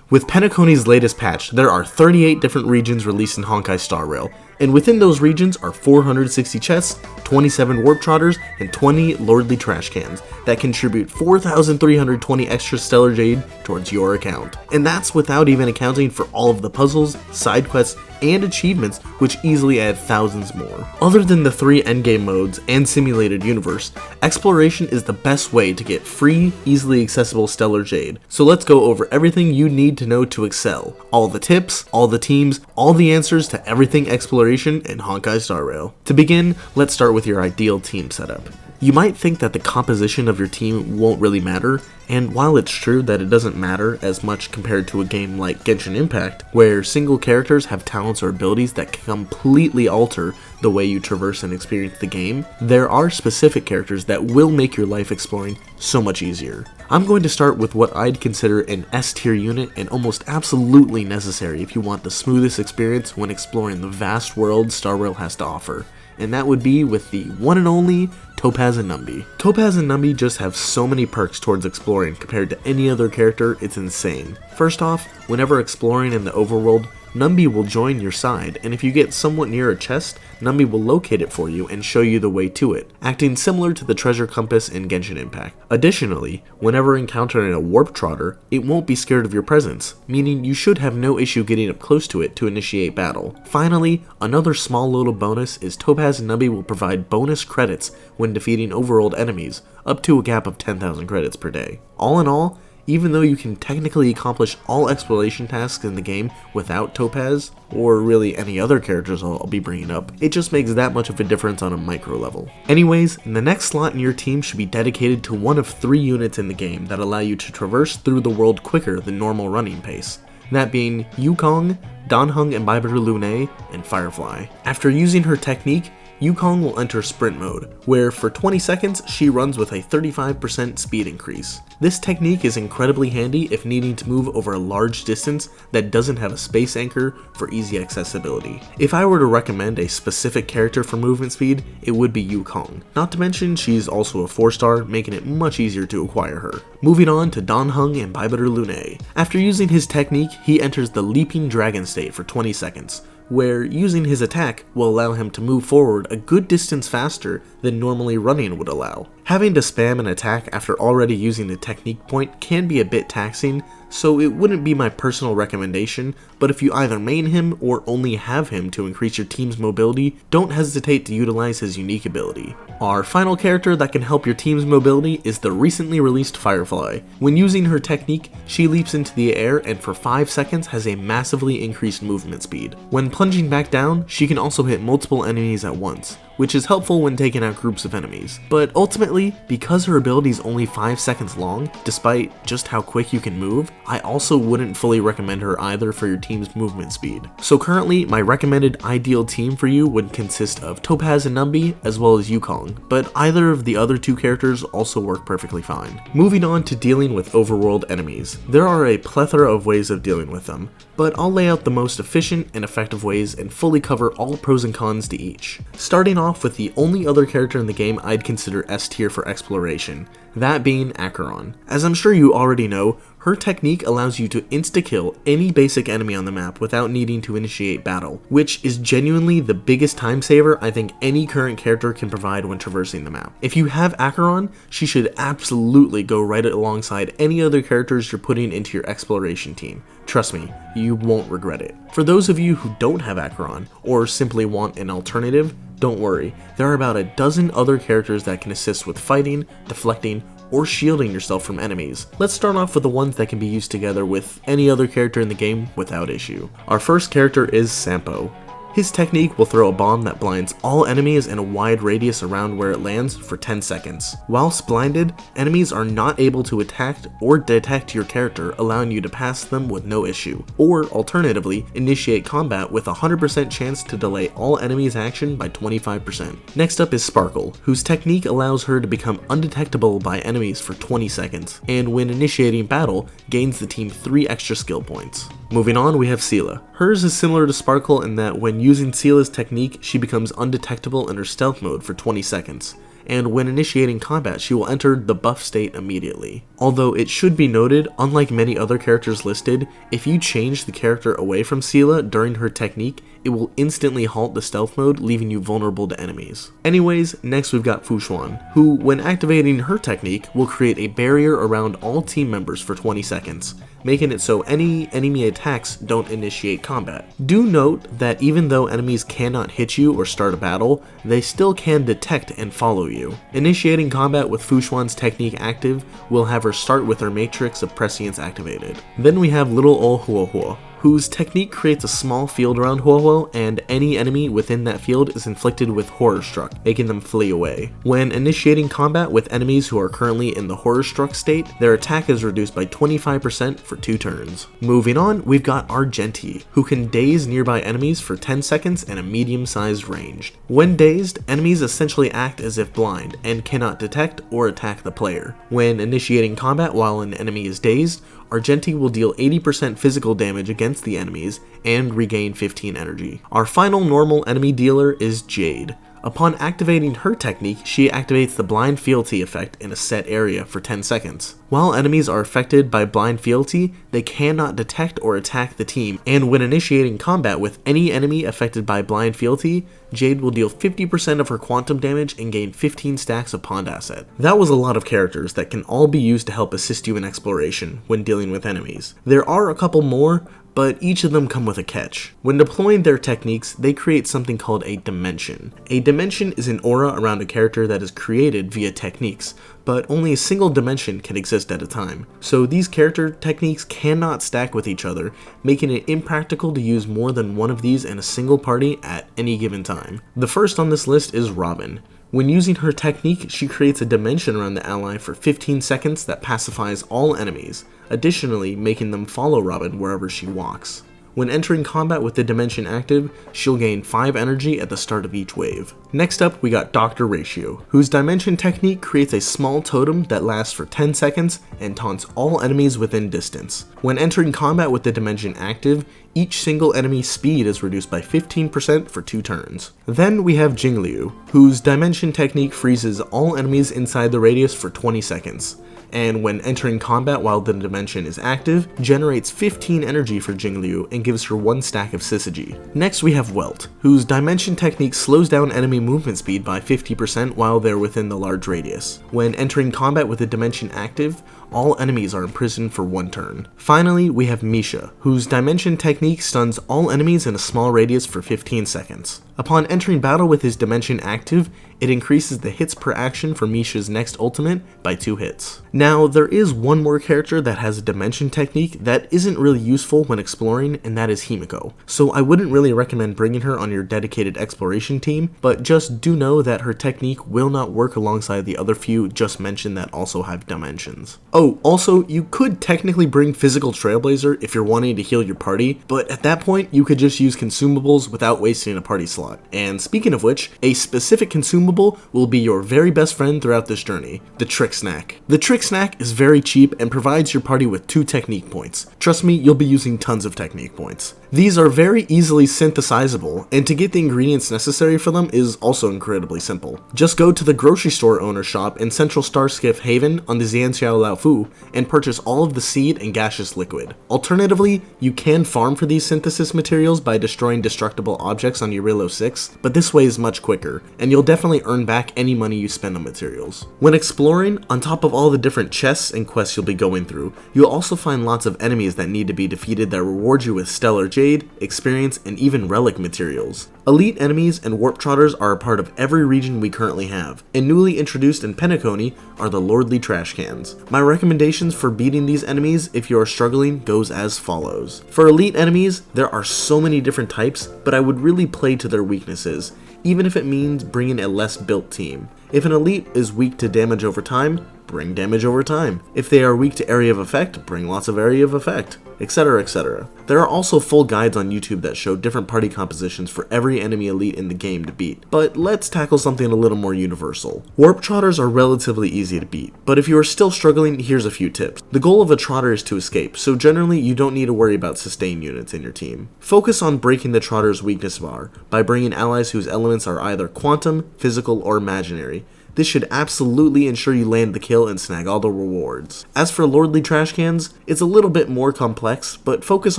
With Penacony's latest patch, there are 38 different regions released in Honkai Star Rail, and within those regions are 460 chests, 27 warp trotters, and 20 lordly trash cans that contribute 4,320 extra stellar jade towards your account. And that's without even accounting for all of the puzzles, side quests, and achievements, which easily add thousands more. Other than the 3 endgame modes and simulated universe, exploration is the best way to get free, easily accessible stellar jade. So let's go over everything you need to know to excel. All the tips, all the teams, all the answers to everything exploration in Honkai Star Rail. To begin, let's start with your ideal team setup. You might think that the composition of your team won't really matter, and while it's true that it doesn't matter as much compared to a game like Genshin where single characters have talents or abilities that completely alter the way you traverse and experience the game, there are specific characters that will make your life exploring so much easier. I'm going to start with what I'd consider an S tier unit and almost absolutely necessary if you want the smoothest experience when exploring the vast world Star Rail has to offer. And that would be with the one and only Topaz and Numby. Topaz and Numby just have so many perks towards exploring compared to any other character, it's insane. First off, whenever exploring in the overworld, Numby will join your side, and if you get somewhat near a chest, Numby will locate it for you and show you the way to it, acting similar to the treasure compass in Genshin Impact. Additionally, whenever encountering a warp trotter, it won't be scared of your presence, meaning you should have no issue getting up close to it to initiate battle. Finally, another small little bonus is Topaz and Numby will provide bonus credits when defeating overworld enemies, up to a gap of 10,000 credits per day. All in all, even though you can technically accomplish all exploration tasks in the game without Topaz, or really any other characters I'll be bringing up, it just makes that much of a difference on a micro level. Anyways, the next slot in your team should be dedicated to one of 3 units in the game that allow you to traverse through the world quicker than normal running pace. That being Yukong, Danheng Imbiber Lune, and Firefly. After using her technique, Yukong will enter sprint mode, where for 20 seconds she runs with a 35% speed increase. This technique is incredibly handy if needing to move over a large distance that doesn't have a space anchor for easy accessibility. If I were to recommend a specific character for movement speed, it would be Yukong. Not to mention she's also a 4-star, making it much easier to acquire her. Moving on to Danheng Imbiber Lune. After using his technique, he enters the leaping dragon state for 20 seconds. Where using his attack will allow him to move forward a good distance faster than normally running would allow. Having to spam an attack after already using the technique point can be a bit taxing, so it wouldn't be my personal recommendation, but if you either main him or only have him to increase your team's mobility, don't hesitate to utilize his unique ability. Our final character that can help your team's mobility is the recently released Firefly. When using her technique, she leaps into the air and for 5 seconds has a massively increased movement speed. When plunging back down, she can also hit multiple enemies at once, which is helpful when taking out groups of enemies. But ultimately, because her ability is only 5 seconds long, despite just how quick you can move, I also wouldn't fully recommend her either for your team's movement speed. So currently, my recommended ideal team for you would consist of Topaz and Numby, as well as Yukong, but either of the other 2 characters also work perfectly fine. Moving on to dealing with overworld enemies. There are a plethora of ways of dealing with them, but I'll lay out the most efficient and effective ways and fully cover all pros and cons to each. Starting off with the only other character in the game I'd consider S tier for exploration, that being Acheron. As I'm sure you already know, her technique allows you to insta-kill any basic enemy on the map without needing to initiate battle, which is genuinely the biggest time saver I think any current character can provide when traversing the map. If you have Acheron, she should absolutely go right alongside any other characters you're putting into your exploration team. Trust me, you won't regret it. For those of you who don't have Acheron, or simply want an alternative, don't worry, there are about a dozen other characters that can assist with fighting, deflecting, or shielding yourself from enemies. Let's start off with the ones that can be used together with any other character in the game without issue. Our first character is Sampo. His technique will throw a bomb that blinds all enemies in a wide radius around where it lands for 10 seconds. Whilst blinded, enemies are not able to attack or detect your character, allowing you to pass them with no issue, or alternatively, initiate combat with a 100% chance to delay all enemies' action by 25%. Next up is Sparkle, whose technique allows her to become undetectable by enemies for 20 seconds, and when initiating battle, gains the team 3 extra skill points. Moving on, we have Seela. Hers is similar to Sparkle in that when using Seela's technique, she becomes undetectable in her stealth mode for 20 seconds, and when initiating combat she will enter the buff state immediately. Although it should be noted, unlike many other characters listed, if you change the character away from Seela during her technique, it will instantly halt the stealth mode, leaving you vulnerable to enemies. Anyways, next we've got Fu Xuan, who, when activating her technique, will create a barrier around all team members for 20 seconds, making it so any enemy attacks don't initiate combat. Do note that even though enemies cannot hit you or start a battle, they still can detect and follow you. Initiating combat with Fu Xuan's technique active will have her start with her matrix of prescience activated. Then we have Little Ol Huohuo, whose technique creates a small field around Huohuo, and any enemy within that field is inflicted with Horror Struck, making them flee away. When initiating combat with enemies who are currently in the Horror Struck state, their attack is reduced by 25% for 2 turns. Moving on, we've got Argenti, who can daze nearby enemies for 10 seconds in a medium-sized range. When dazed, enemies essentially act as if blind, and cannot detect or attack the player. When initiating combat while an enemy is dazed, Argenti will deal 80% physical damage against the enemies and regain 15 energy. Our final normal enemy dealer is Jade. Upon activating her technique, she activates the blind fealty effect in a set area for 10 seconds. While enemies are affected by blind fealty, they cannot detect or attack the team, and when initiating combat with any enemy affected by blind fealty, Jade will deal 50% of her quantum damage and gain 15 stacks of pond asset. That was a lot of characters that can all be used to help assist you in exploration when dealing with enemies. There are a couple more, but each of them come with a catch. When deploying their techniques, they create something called a dimension. A dimension is an aura around a character that is created via techniques, but only a single dimension can exist at a time. So these character techniques cannot stack with each other, making it impractical to use more than one of these in a single party at any given time. The first on this list is Robin. When using her technique, she creates a dimension around the ally for 15 seconds that pacifies all enemies, additionally making them follow Robin wherever she walks. When entering combat with the dimension active, she'll gain 5 energy at the start of each wave. Next up, we got Dr. Ratio, whose dimension technique creates a small totem that lasts for 10 seconds and taunts all enemies within distance. When entering combat with the dimension active, each single enemy's speed is reduced by 15% for 2 turns. Then we have Jingliu, whose dimension technique freezes all enemies inside the radius for 20 seconds. And when entering combat while the dimension is active, generates 15 energy for Jingliu and gives her 1 stack of syzygy. Next we have Welt, whose dimension technique slows down enemy movement speed by 50% while they're within the large radius. When entering combat with the dimension active, all enemies are imprisoned for 1 turn. Finally, we have Misha, whose dimension technique stuns all enemies in a small radius for 15 seconds. Upon entering battle with his dimension active, it increases the hits per action for Misha's next ultimate by 2 hits. Now, there is one more character that has a dimension technique that isn't really useful when exploring, and that is Himiko. So I wouldn't really recommend bringing her on your dedicated exploration team, but just do know that her technique will not work alongside the other few just mentioned that also have dimensions. Oh, also, you could technically bring Physical Trailblazer if you're wanting to heal your party, but at that point, you could just use Consumables without wasting a party slot. And speaking of which, a specific consumable will be your very best friend throughout this journey, the Trick Snack. The Trick Snack is very cheap and provides your party with 2 technique points. Trust me, you'll be using tons of technique points. These are very easily synthesizable, and to get the ingredients necessary for them is also incredibly simple. Just go to the grocery store owner shop in Central Starskiff Haven on the Xianxiao Laofu and purchase all of the seed and gaseous liquid. Alternatively, you can farm for these synthesis materials by destroying destructible objects on Eurilo 6, but this way is much quicker, and you'll definitely earn back any money you spend on materials. When exploring, on top of all the different chests and quests you'll be going through, you'll also find lots of enemies that need to be defeated that reward you with stellar jade, experience, and even relic materials. Elite enemies and warp trotters are a part of every region we currently have, and newly introduced in Penacony are the lordly trash cans. My recommendations for beating these enemies if you are struggling goes as follows. For elite enemies, there are so many different types, but I would really play to their weaknesses, even if it means bringing a less built team. If an elite is weak to damage over time, bring damage over time. If they are weak to area of effect, bring lots of area of effect, etc, etc. There are also full guides on YouTube that show different party compositions for every enemy elite in the game to beat. But let's tackle something a little more universal. Warp trotters are relatively easy to beat, but if you are still struggling, here's a few tips. The goal of a trotter is to escape, so generally you don't need to worry about sustain units in your team. Focus on breaking the trotter's weakness bar by bringing allies whose elements are either quantum, physical, or imaginary. This should absolutely ensure you land the kill and snag all the rewards. As for Lordly Trash Cans, it's a little bit more complex, but focus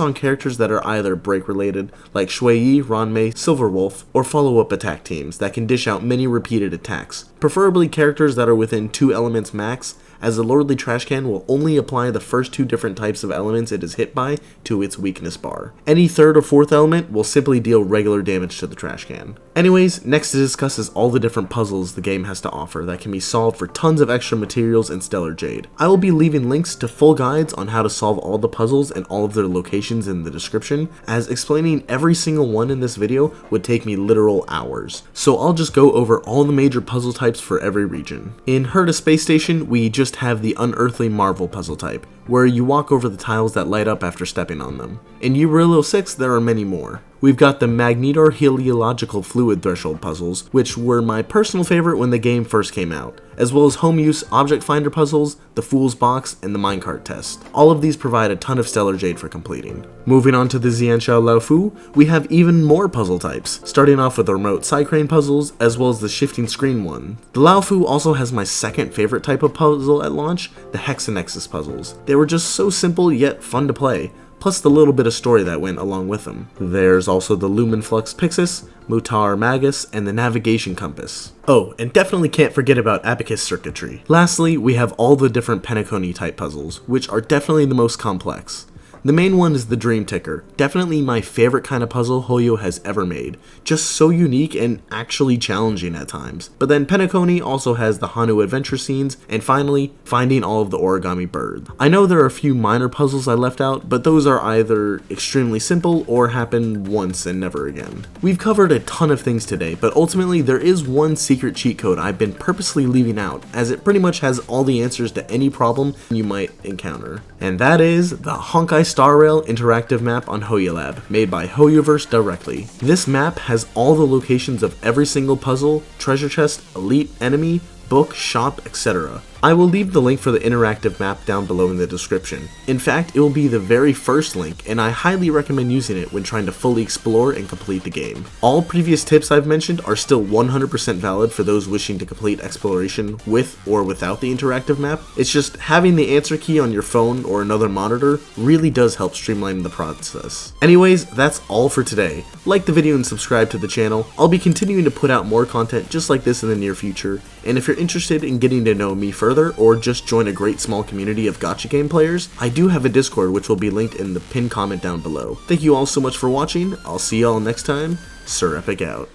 on characters that are either break related, like Shui Yi, Ranmei, Silverwolf, or follow-up attack teams that can dish out many repeated attacks. Preferably characters that are within 2 elements max, as the Lordly Trash Can will only apply the first 2 different types of elements it is hit by to its weakness bar. Any 3rd or 4th element will simply deal regular damage to the trash can. Anyways, next to discuss is all the different puzzles the game has to offer that can be solved for tons of extra materials and stellar jade. I will be leaving links to full guides on how to solve all the puzzles and all of their locations in the description, as explaining every single one in this video would take me literal hours. So I'll just go over all the major puzzle types for every region. In Herta Space Station, we just have the Unearthly Marvel puzzle type, where you walk over the tiles that light up after stepping on them. In Eurilio 6, there are many more. We've got the Magnetar Heliological Fluid Threshold puzzles, which were my personal favorite when the game first came out, as well as home use Object Finder puzzles, the Fool's Box, and the Minecart test. All of these provide a ton of stellar jade for completing. Moving on to the Xianxiao Laofu, we have even more puzzle types, starting off with the remote side crane puzzles, as well as the shifting screen one. The Laofu also has my second favorite type of puzzle at launch, the Hexanexus puzzles. They were just so simple yet fun to play, plus the little bit of story that went along with them. There's also the Lumen Flux Pixis, Mutar Magus, and the Navigation Compass. Oh, and definitely can't forget about Abacus Circuitry. Lastly, we have all the different Penacony type puzzles, which are definitely the most complex. The main one is the Dream Ticker, definitely my favorite kind of puzzle Hoyo has ever made, just so unique and actually challenging at times. But then Penacony also has the Hanu adventure scenes, and finally, finding all of the origami birds. I know there are a few minor puzzles I left out, but those are either extremely simple or happen once and never again. We've covered a ton of things today, but ultimately there is one secret cheat code I've been purposely leaving out, as it pretty much has all the answers to any problem you might encounter. And that is the Honkai starrail interactive map on HoYoLab, made by HoYoverse directly. This map has all the locations of every single puzzle, treasure chest, elite enemy, book, shop, etc. I will leave the link for the interactive map down below in the description. In fact, it will be the very first link, and I highly recommend using it when trying to fully explore and complete the game. All previous tips I've mentioned are still 100% valid for those wishing to complete exploration with or without the interactive map. It's just having the answer key on your phone or another monitor really does help streamline the process. Anyways, that's all for today. Like the video and subscribe to the channel. I'll be continuing to put out more content just like this in the near future, and if you're interested in getting to know me further, or just join a great small community of gacha game players, I do have a Discord which will be linked in the pinned comment down below. Thank you all so much for watching. I'll see y'all next time. Sir Epic out.